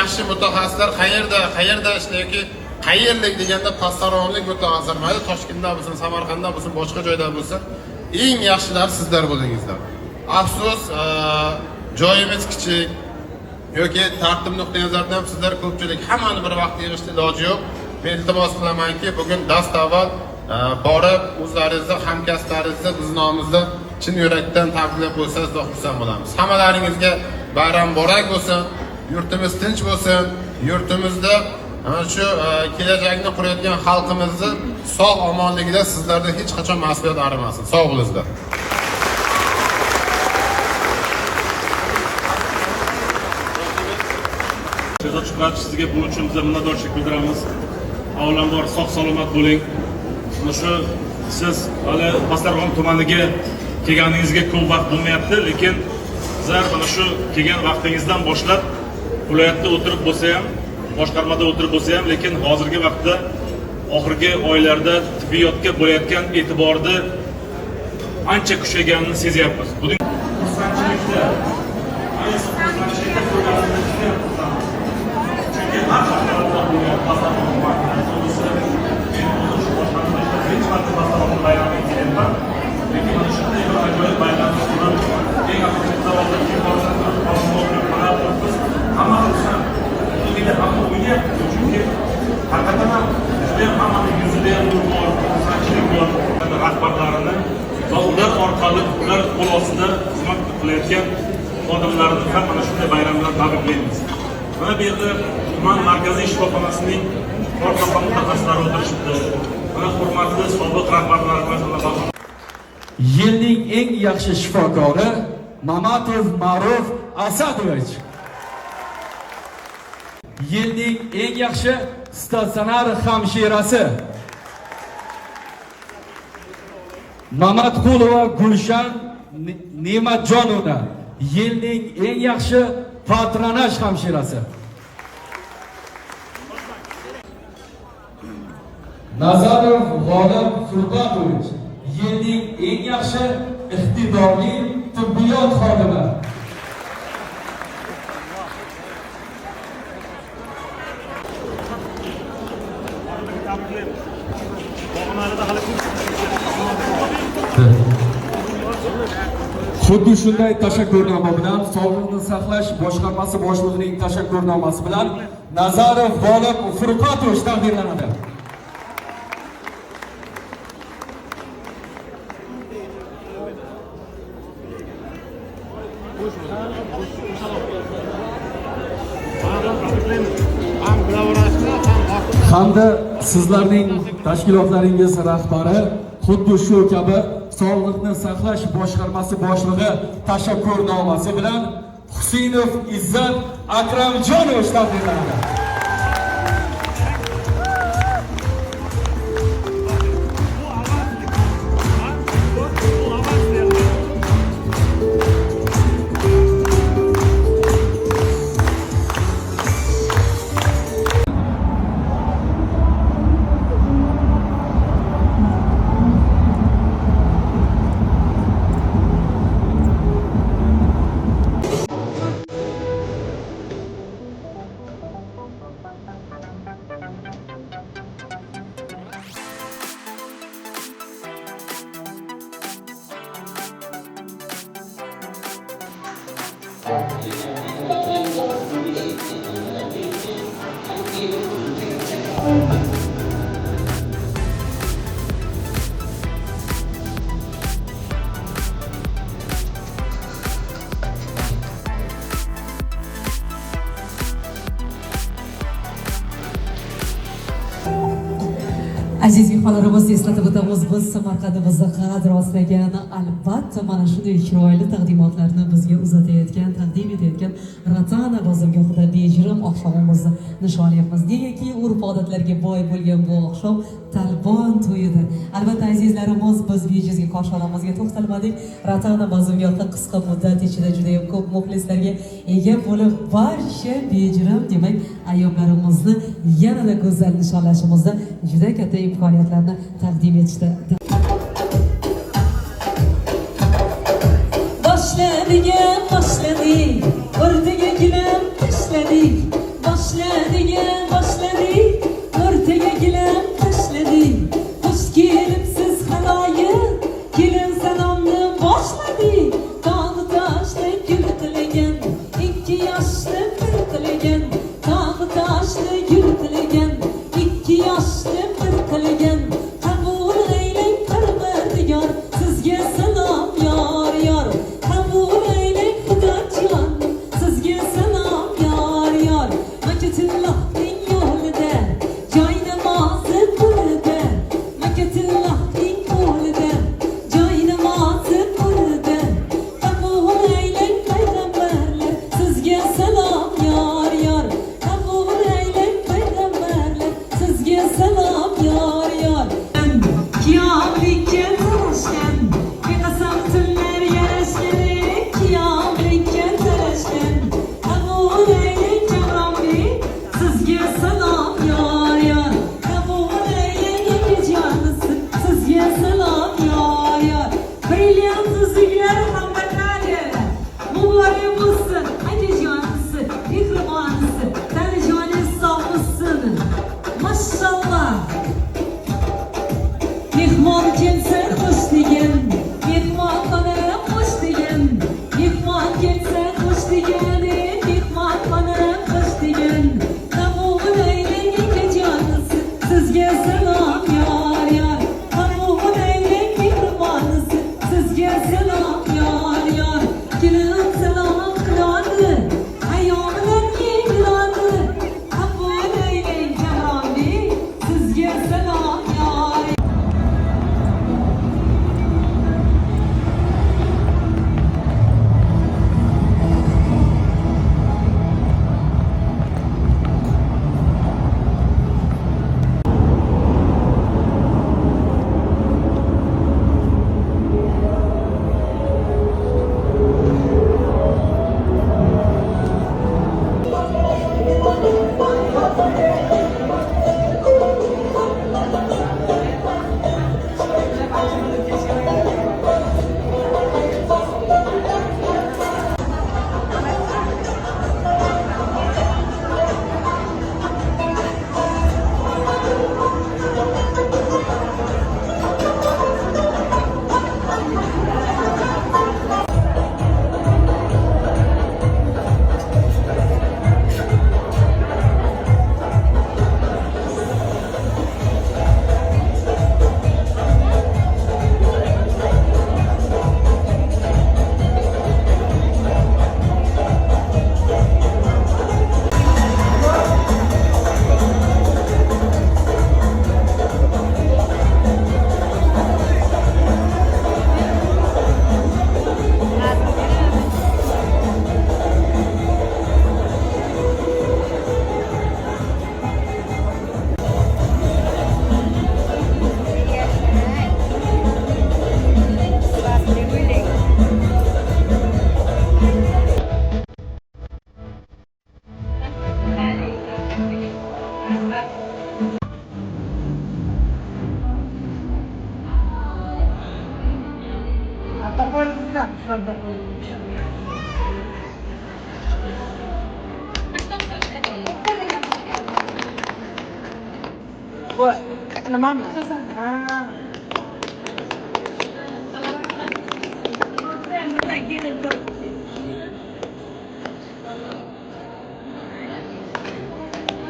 yaxshi mutaxassislar qayerda ishlayki, qayerlik deganda pastaronlik mutaxassislar mayli Toshkentda bo'lsin, Samarqandda bo'lsin, boshqa joyda bo'lsin, eng yaxshilar sizlar bo'lingizlar. Afsus, joyimiz kichik yoki tartib nuqtai nazaridan sizlar ko'pchilik hammani bir vaqtda yig'ishga iloji yo'q. Men iltimos qilamanki, bugun dastavval borib o'zlaringizni, hamkasblaringizni biz nomimizda chin yurakdan tabriklab qo'ysangiz xursand bo'lamiz. Hammalaringizga bayram muborak bo'lsin, yurtimiz tinch bo'lsin, yurtimizda shu kelajakni qurayotgan xalqimizni sog' omonligida sizlarda hech qachon mas'uliyat arimasin. Sog' bo'lingizlar. So'z ochib sizga bu uchun biz minnatdorchilik bildiramiz. Avvalambor sog' salomat bo'ling. Shu siz hali Pastdarg'om tumaniga kelganingizga ko'p vaqt bo'lmayapti, lekin sizlar mana shu kelgan vaqtingizdan boshlab viloyatda o'tirib bo'lsa ham, boshqarmada o'tirib bo'lsa ham, lekin hozirgi vaqtda oxirgi oylarda tibbiyotga bo'layotgan e'tiborni ancha kuchayganini sezyapmiz. Buning xursandchilikda rahbarlarini va ular orqali ular qo'l ostida xizmat qilayotgan xodimlarni ham mana shunday bayram bilan tabriklaymiz. Mana bu yerda tuman markaziy shifoxonasining orqa mutaxassislari o'tirishibdi. Mana hurmatli sobiq rahbarlarimiz. Yilning eng yaxshi shifokori Mamatov Ma'ruf Asadovich. Yilning eng yaxshi statsionar hamshirasi Mamatqulova Gulshan Ne'matjonova. Yilning eng yaxshi patronaj hamshirasi Nazarov G'olib Furqatovich. Yilning eng yaxshi iqtidorli tibbiyot xodimi Xuddi shunday tashakkurnoma bilan Sog'liqni saqlash boshqarmasi boshlig'ining tashakkurnomasi bilan Nazarov G'olib Furqatovich taqdirlanadi. Hamda sizlarning tashkilotlaringiz rahbari xuddi shu kabi Sog'liqni saqlash boshqarmasi boshlig'i tashakkurnomasi bilan Husinov Izzat Akramjonovich taqdirlanadi. Aziz mehmonlarimizni eslatib o'tamiz, biz Samarqandimizda qadr oslagan albatta mana shunday chiroyli taqdimotlarni bizga uzatayotgan, taqdim etayotgan Ratana bozorgohida bejirim oqshomimizni nishonlayapmiz. Negaki urf-odatlarga boy bo'lgan bu oqshom talbon to'yidir. Albatta azizlarimiz, biz bejizga qo'shiqlarimizga to'xtalmadik. Ratana bozorgohi qisqa muddat ichida juda ham ko'p muxlislarga ega bo'lib, barcha bejirim demak ayyomlarimizni yanada go'zal nishonlashimizda juda katta imkoniyatlarni taqdim etishdi. Boshladik, o'rtaga gilam tashladik.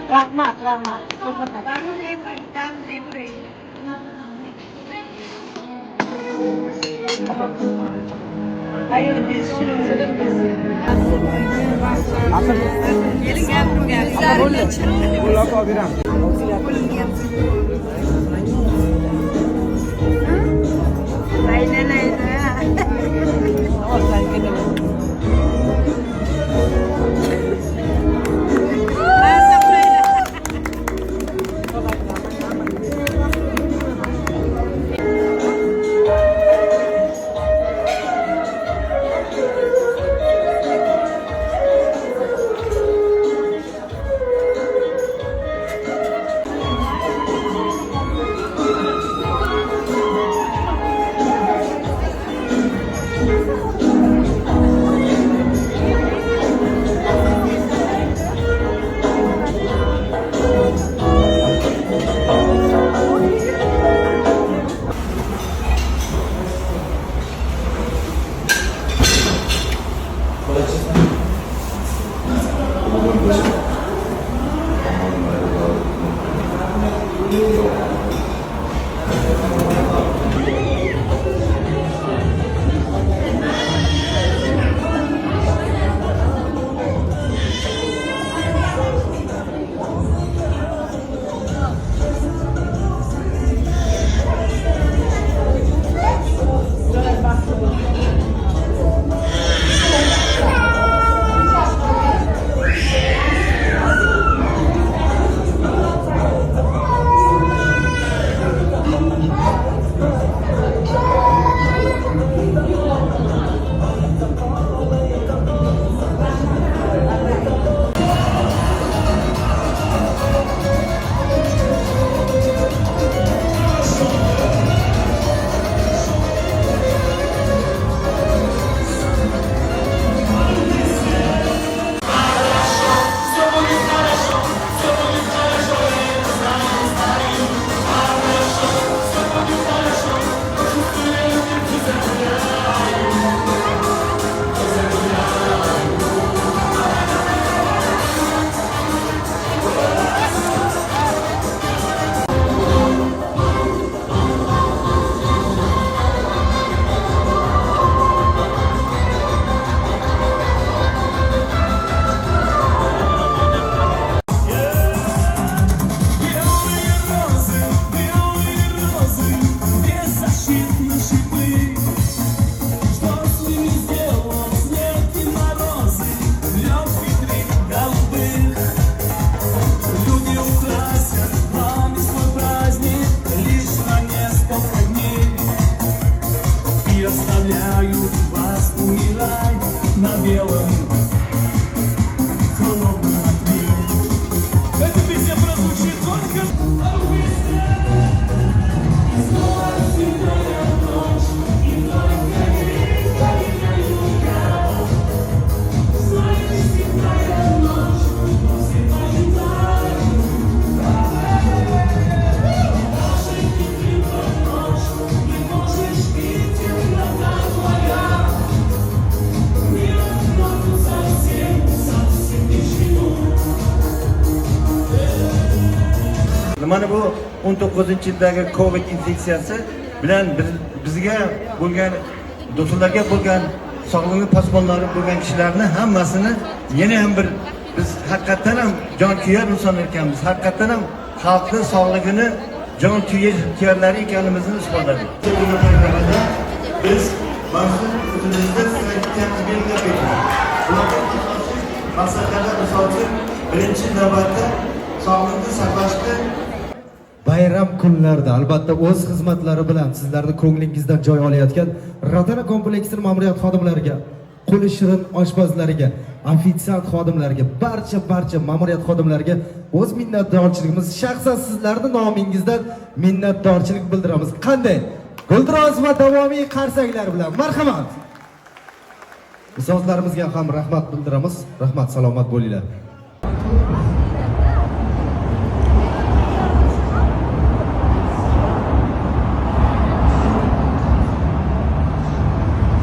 Rahmat. Mana bu 19-yildagi Covid infeksiyasi bilan bizga bo'lgan do'stlarga bo'lgan sog'lig'i posbonlari bo'lgan kishilarni hammasini yana ham bir biz haqiqatan ham jon kuyar inson ekanmiz. Haqiqatan ham xalqning sog'lig'ini jon kuyarlari ekanimizni isbotladik. Biz mas'ul o'zimizda maqsadlarda misol uchun birinchi navbatda sog'liqni saqlashni bayram kunlarida albatta o'z xizmatlari bilan sizlarni ko'nglingizdan joy olayotgan Ratana kompleksining ma'muriyat xodimlariga, qo'li shirin oshpazlariga, ofitsiant xodimlariga, barcha ma'muriyat xodimlariga o'z minnatdorchiligimiz, shaxsan sizlarning nomingizdan minnatdorchilik bildiramiz. Qanday? guldiroz va davomiy qarsaklar bilan marhamat. Ustozlarimizga ham rahmat bildiramiz. Rahmat, salomat bo'linglar.